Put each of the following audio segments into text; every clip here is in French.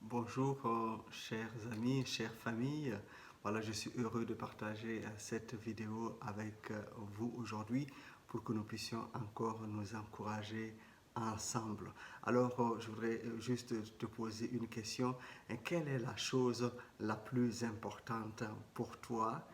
Bonjour, chers amis, chères familles. Voilà, je suis heureux de partager cette vidéo avec vous aujourd'hui pour que nous puissions encore nous encourager ensemble. Alors, je voudrais juste te poser une question. Quelle est la chose la plus importante pour toi?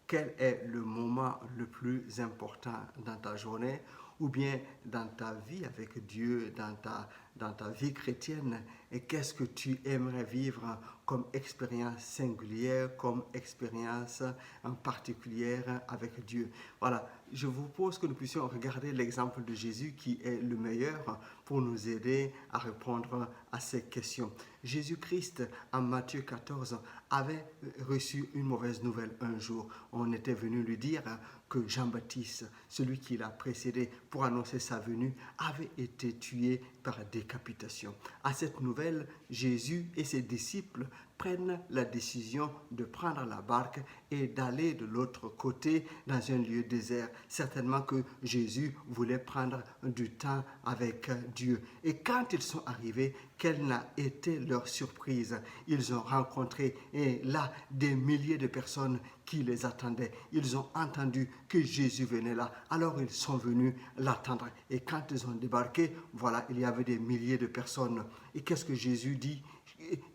Quel est le moment le plus important dans ta journée ou bien dans ta vie avec Dieu, dans ta vie chrétienne? Et qu'est-ce que tu aimerais vivre comme expérience singulière, comme expérience en particulière avec Dieu? Voilà, je vous propose que nous puissions regarder l'exemple de Jésus qui est le meilleur pour nous aider à répondre à ces questions. Jésus-Christ, en Matthieu 14, avait reçu une mauvaise nouvelle un jour. On était venu lui dire que Jean-Baptiste, celui qui l'a précédé pour annoncer sa venue, avait été tué par décapitation. À cette nouvelle, Jésus et ses disciples prennent la décision de prendre la barque et d'aller de l'autre côté dans un lieu désert. Certainement que Jésus voulait prendre du temps avec Dieu. Et quand ils sont arrivés, quelle n'a été leur surprise? Ils ont rencontré là des milliers de personnes qui les attendaient. Ils ont entendu que Jésus venait là. Alors ils sont venus l'attendre. Et quand ils ont débarqué, voilà, il y avait des milliers de personnes. Et qu'est-ce que Jésus dit?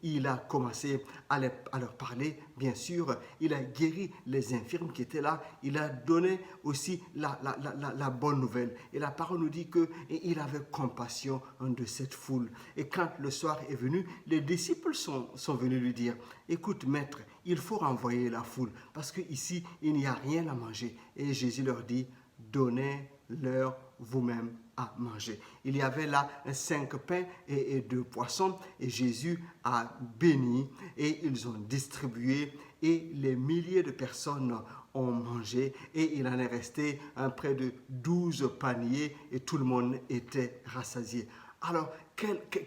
Il a commencé à leur parler, bien sûr. Il a guéri les infirmes qui étaient là. Il a donné aussi la bonne nouvelle. Et la parole nous dit qu'il avait compassion de cette foule. Et quand le soir est venu, les disciples sont venus lui dire, écoute maître, il faut renvoyer la foule parce qu'ici, il n'y a rien à manger. Et Jésus leur dit, donnez-leur vous-même à manger. Il y avait là 5 pains et 2 poissons et Jésus a béni et ils ont distribué et les milliers de personnes ont mangé et il en est resté près de 12 paniers et tout le monde était rassasié. Alors,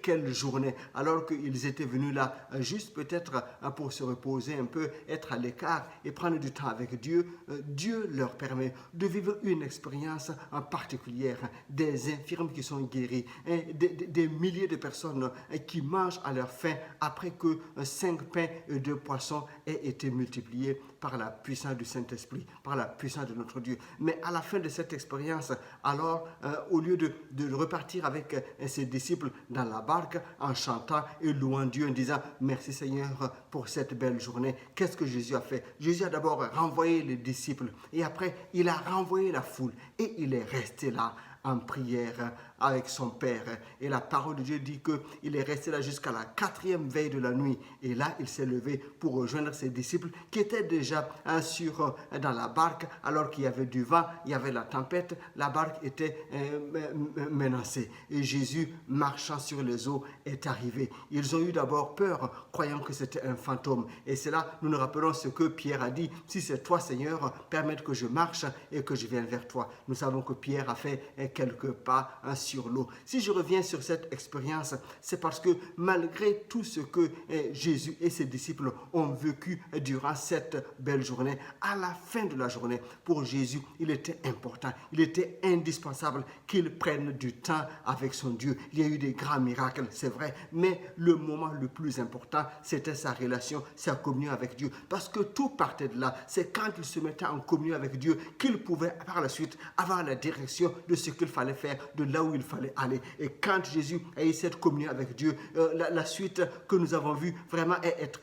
quelle journée, alors qu'ils étaient venus là, juste peut-être pour se reposer un peu, être à l'écart et prendre du temps avec Dieu, Dieu leur permet de vivre une expérience en particulière, des infirmes qui sont guéris, des milliers de personnes qui mangent à leur faim après que 5 pains et 2 poissons aient été multipliés par la puissance du Saint-Esprit, par la puissance de notre Dieu. Mais à la fin de cette expérience, alors, au lieu de repartir avec ses disciples dans la barque en chantant et louant Dieu en disant merci Seigneur pour cette belle journée. Qu'est-ce que Jésus a fait? Jésus a d'abord renvoyé les disciples et après il a renvoyé la foule et il est resté là en prière avec son Père. Et la parole de Dieu dit qu'il est resté là jusqu'à la 4e veille de la nuit. Et là, il s'est levé pour rejoindre ses disciples qui étaient déjà dans la barque alors qu'il y avait du vent, il y avait la tempête, la barque était menacée. Et Jésus, marchant sur les eaux, est arrivé. Ils ont eu d'abord peur, croyant que c'était un fantôme. Et c'est là, nous nous rappelons ce que Pierre a dit, si c'est toi Seigneur, permette que je marche et que je vienne vers toi. Nous savons que Pierre a fait quelques pas sur l'eau. Si je reviens sur cette expérience, c'est parce que malgré tout ce que Jésus et ses disciples ont vécu durant cette belle journée, à la fin de la journée, pour Jésus, il était important, il était indispensable qu'il prenne du temps avec son Dieu. Il y a eu des grands miracles, c'est vrai, mais le moment le plus important, c'était sa relation, sa communion avec Dieu. Parce que tout partait de là. C'est quand il se mettait en communion avec Dieu qu'il pouvait par la suite avoir la direction de ce qu'il fallait faire, de là où il fallait aller. Et quand Jésus a eu cette communion avec Dieu, la suite que nous avons vue vraiment est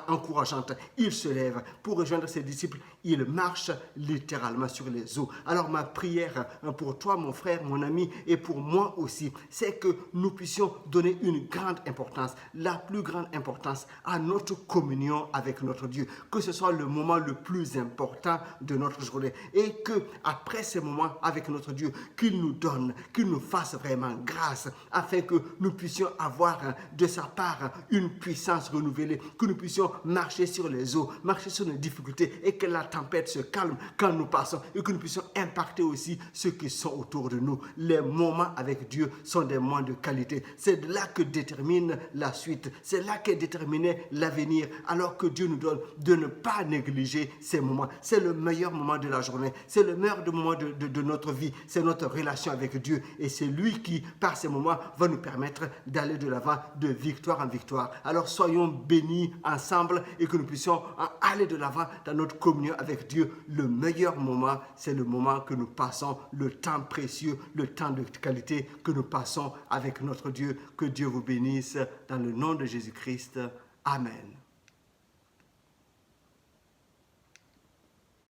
encourageante. Il se lève pour rejoindre ses disciples. Il marche littéralement sur les eaux. Alors ma prière pour toi, mon frère, mon ami, et pour moi aussi, c'est que nous puissions donner une grande importance, la plus grande importance à notre communion avec notre Dieu. Que ce soit le moment le plus important de notre journée. Et que après ces moments avec notre Dieu, qu'il nous donne, qu'il nous fasse vraiment grâce, afin que nous puissions avoir de sa part une puissance renouvelée, que nous puissions marcher sur les eaux, marcher sur nos difficultés et que la tempête se calme quand nous passons et que nous puissions impacter aussi ceux qui sont autour de nous. Les moments avec Dieu sont des moments de qualité. C'est de là que détermine la suite. C'est là qu'est déterminé l'avenir. Alors que Dieu nous donne de ne pas négliger ces moments. C'est le meilleur moment de la journée. C'est le meilleur moment de notre vie. C'est notre relation relation avec Dieu. Et c'est lui qui, par ces moments, va nous permettre d'aller de l'avant de victoire en victoire. Alors soyons bénis ensemble et que nous puissions aller de l'avant dans notre communion avec Dieu. Le meilleur moment, c'est le moment que nous passons, le temps précieux, le temps de qualité que nous passons avec notre Dieu. Que Dieu vous bénisse dans le nom de Jésus-Christ. Amen.